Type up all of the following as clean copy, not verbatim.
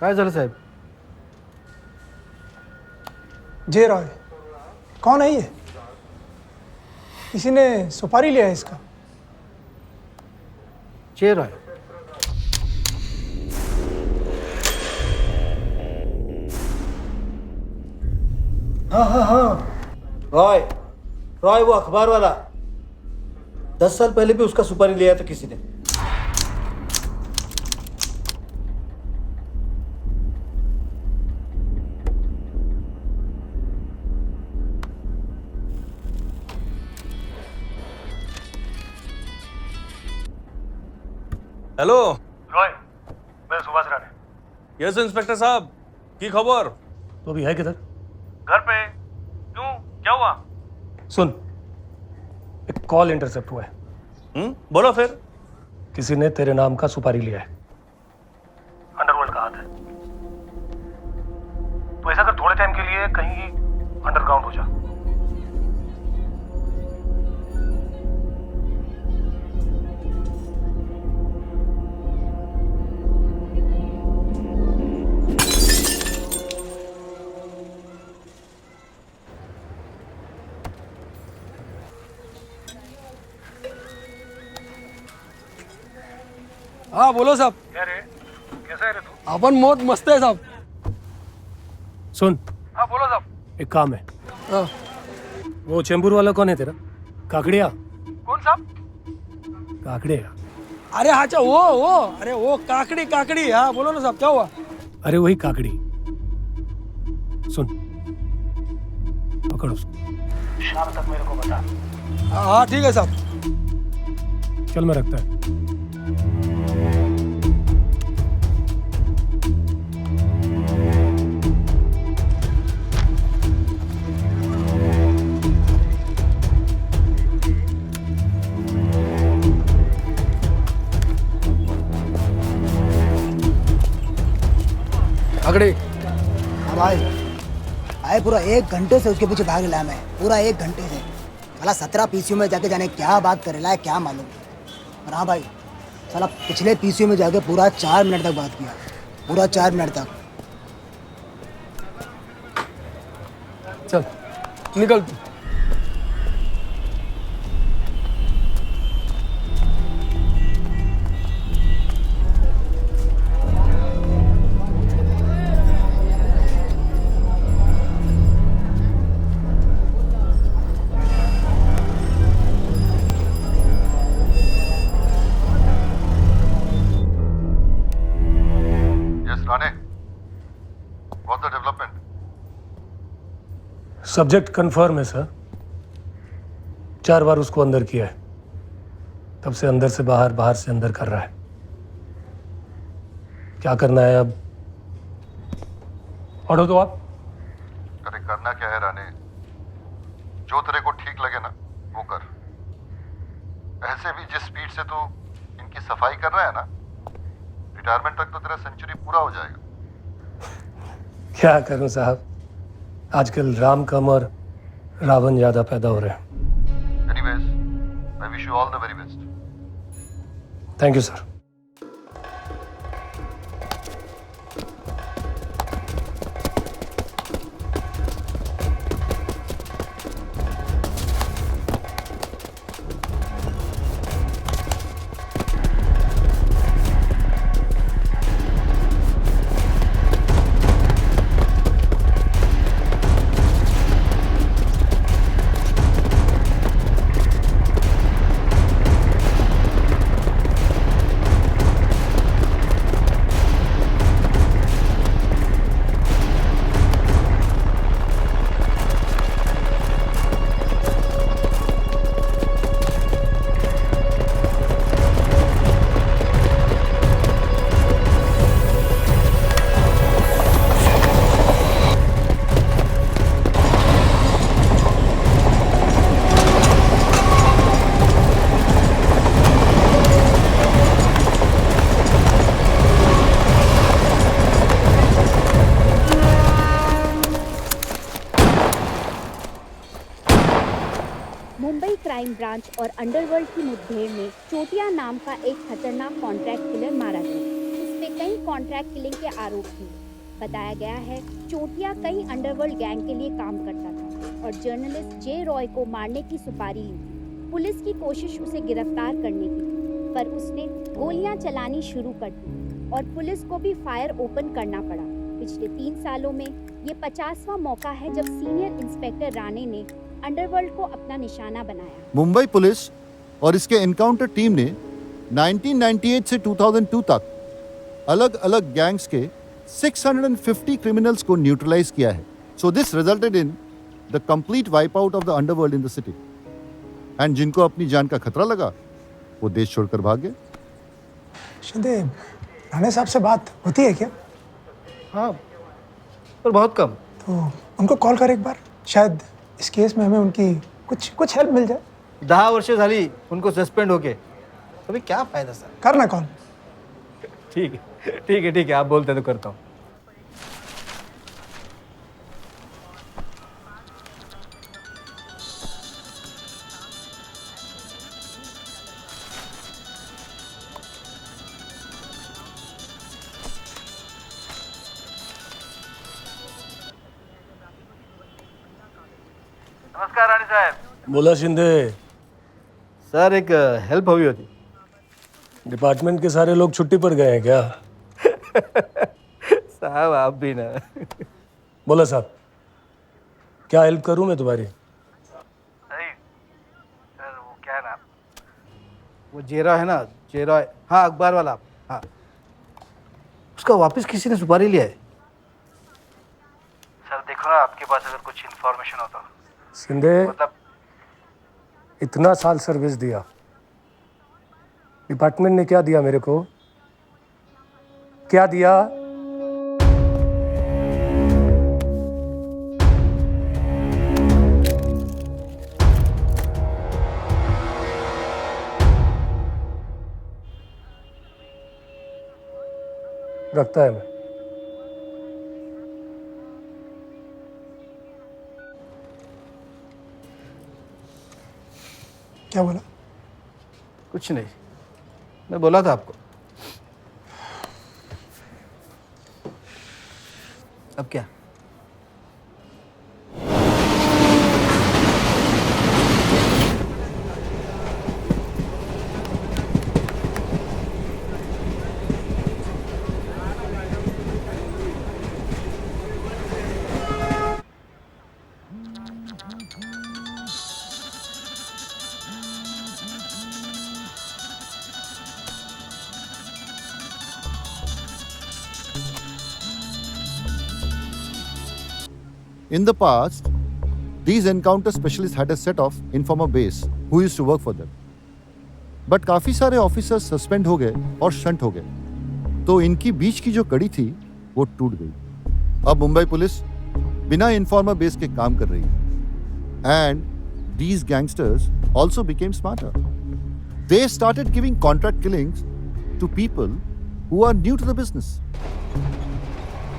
काय झालं साहेब? जे रॉय कौन है ये? किसी ने सुपारी लिया है इसका? चेर आहे. हाँ हाँ हाँ, रॉय रॉय वो अखबार वाला 10 साल पहले भी उसका सुपारी लिया था किसी ने। हेलो रॉय, मैं सुभाष राणे। यस इंस्पेक्टर साहब, की खबर? तो अभी है किधर? घर पे। क्यों, क्या हुआ? सुन, एक कॉल इंटरसेप्ट हुआ है। बोलो फिर। किसी ने तेरे नाम का सुपारी लिया है। अंडरवर्ल्ड का हाथ है। तो ऐसा कर, थोड़े टाइम के लिए कहीं अंडरग्राउंड हो जा। हाँ बोलो साहब. क्या रे, कैसा है रे तू? आपण बहुत मस्त आहे साहब. सुन, हाँ बोलो साहब. एक काम है। हाँ. वो चेंबूर वाला कौन है तेरा? काकड़िया? कौन साहब? काकड़िया? अरे अच्छा वो अरे वो काकड़ी काकड़ी. हाँ बोलो ना साहब, क्या हुआ? अरे वही काकड़ी। सुन, पकड़ उसको। शाम तक मेरे को बता। हाँ ठीक है साहब. चल, मैं रखता है। काकड़ी. हाँ भाई पूरा 1 घंटे से उसके पीछे भाग रहा मैं, पूरा 1 घंटे से। साला 17 पीसीयू में जाके जाने क्या बात कर रहा है, क्या मालूम। और हाँ भाई, साला पिछले पीसीयू में जाके पूरा 4 मिनट तक बात किया, पूरा 4 मिनट तक। चल निकल तू. Rane, what's the development? Subject confirm है सर। 4 बार उसको अंदर किया है। तब से अंदर से बाहर, बाहर से अंदर कर रहा है। क्या करना है अब? ऑर्डर दो आप। अरे करना क्या है राने, जो तेरे को ठीक लगे ना वो कर। ऐसे भी जिस स्पीड से तू इनकी सफाई कर रहा है ना, रिटायरमेंट तक तो तेरा सेंचुरी पूरा हो जाएगा। क्या करूं साहब, आजकल राम कम और रावण ज्यादा पैदा हो रहे हैं। Anyways, I wish you all the very best. Thank you sir. Mumbai crime branch और अंडरवर्ल्ड की मुठभेड़ में चोटिया नाम का एक खतरनाक कॉन्ट्रैक्ट किलर मारा गया। इस पे कई कॉन्ट्रैक्ट किलिंग के आरोप थे। बताया गया है चोटिया कई अंडरवर्ल्ड गैंग के लिए काम करता था और जर्नलिस्ट जे रॉय को मारने की सुपारी ली। पुलिस की कोशिश उसे गिरफ्तार करने की थी, पर उसने गोलियां चलानी शुरू कर दी और पुलिस को भी फायर ओपन करना पड़ा। पिछले 3 सालों में ये 50वां मौका है जब सीनियर इंस्पेक्टर राणे ने अंडरवर्ल्ड को अपना निशाना बनाया। मुंबई पुलिस और इसके एनकाउंटर टीम ने 1998 से 2002 तक अलग अलग गैंग्स के 650 क्रिमिनल्स को न्यूट्रलाइज किया है. So this resulted in the complete wipe out of the underworld in the city. And जिनको अपनी जान का खतरा लगा वो देश छोड़कर भाग गए. शिंदे, राणे साहब से बात होती है क्या? हाँ, पर बहुत कम. तो उनको कॉल कर एक बार, शायद इस केस में हमें उनकी कुछ हेल्प मिल जाए. 10 वर्ष झाली उनको सस्पेंड होके, अभी क्या फायदा सर. करना कॉल. ठीक है, आप बोलते तो करता हूँ. नमस्कार राणे साहेब. बोला शिंदे, सर एक हेल्प हवी होती. डिपार्टमेंट के सारे लोग छुट्टी पर गए हैं क्या? साहब आप भी ना. बोला साहब, क्या हेल्प करूं मैं तुम्हारी? नहीं सर, वो क्या है ना, वो जेरा है ना, जेरा, हाँ अखबार वाला, हाँ, उसका वापस किसी ने सुपारी लिया है. सर देखो ना, आपके पास अगर कुछ इन्फॉर्मेशन हो तो. शिंदे, मतलब इतना साल सर्विस दिया, डिपार्टमेंट ने क्या दिया मेरे को? क्या दिया? रखता है मैं. क्या बोला? कुछ नहीं, मैं बोला था आपको. अब क्या? In the past, these encounter specialists had a set of informer base who used to work for them. But काफी सारे ऑफिसर्स सस्पेंड हो गए और शंट हो गए, तो इनकी बीच की जो कड़ी थी वो टूट गई. अब मुंबई पुलिस बिना इन्फॉर्मर बेस के काम कर रही है. And these gangsters also became smarter. They started giving contract killings to people who are new to the business.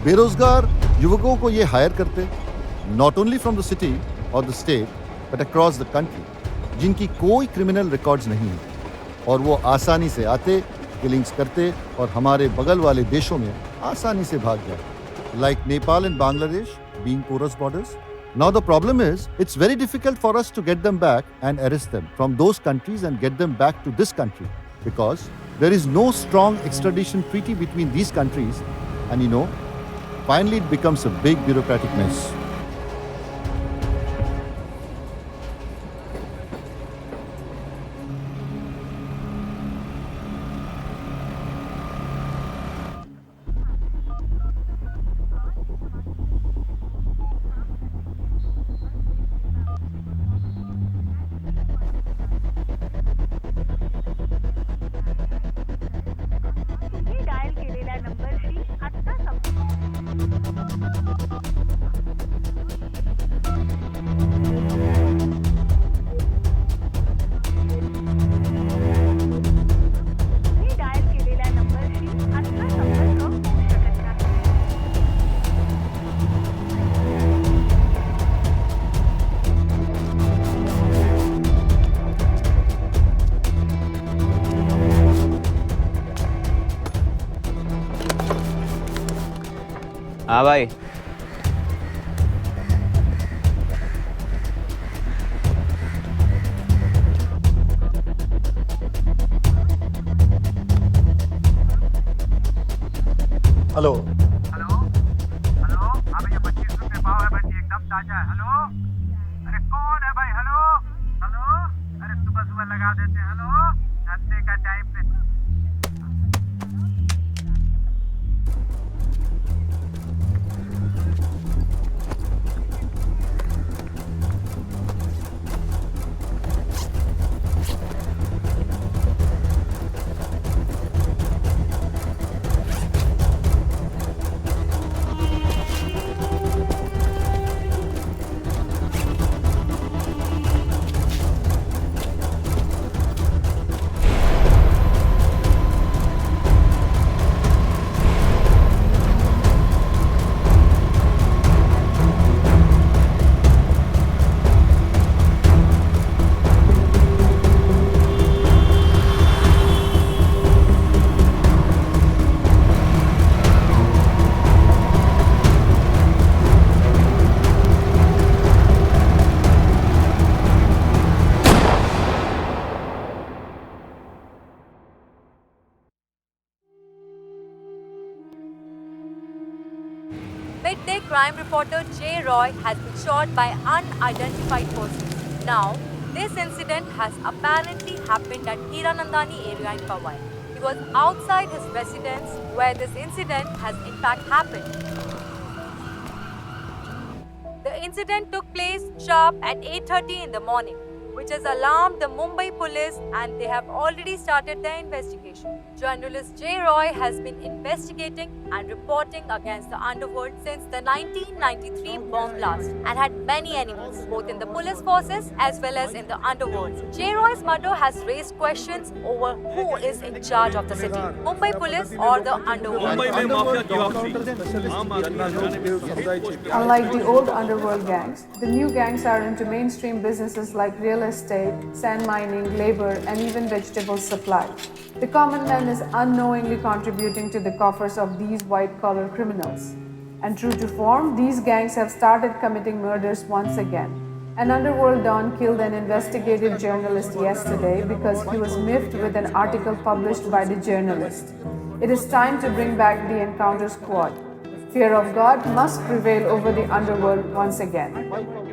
बेरोजगार युवकों को ये हायर करते, not only from the city or the state, but across the country, जिनकी कोई criminal records नहीं है, और वो आसानी से आते, किलिंग्स करते और हमारे बगल वाले देशों में आसानी से भाग जाते, like Nepal and Bangladesh being porous borders. Now the problem is, it's very difficult for us to get them back and arrest them from those countries and get them back to this country, because there is no strong extradition treaty between these countries, and finally it becomes a big bureaucratic mess. तुम्ही dial केलेल्या नंबरशी आत्ता हाँ भाई। Hello hello hello हाँ भैया 25 रुपये पाव है भाई एकदम ताजा है। हेलो अरे कौन है भाई? हेलो हेलो अरे सुबह सुबह लगा देते हैं। हेलो धंधे का टाइम पे। Midday crime reporter Jay Roy has been shot by unidentified persons. Now, this incident has apparently happened at Hiranandani area in Powai. He was outside his residence where this incident has in fact happened. The incident took place sharp at 8:30 in the morning, which has alarmed the Mumbai police and they have already started their investigation. Journalist Jay Roy has been investigating and reporting against the underworld since the 1993 bomb blast and had many enemies, both in the police forces as well as in the underworld. Jay Roy's murder has raised questions over who is in charge of the city, Mumbai police or the underworld. Unlike the old underworld gangs, the new gangs are into mainstream businesses like real estate, sand mining, labor, and even vegetable supply. The common man is unknowingly contributing to the coffers of these white-collar criminals. And true to form, these gangs have started committing murders once again. An underworld don killed an investigative journalist yesterday because he was miffed with an article published by the journalist. It is time to bring back the Encounter Squad. Fear of God must prevail over the underworld once again.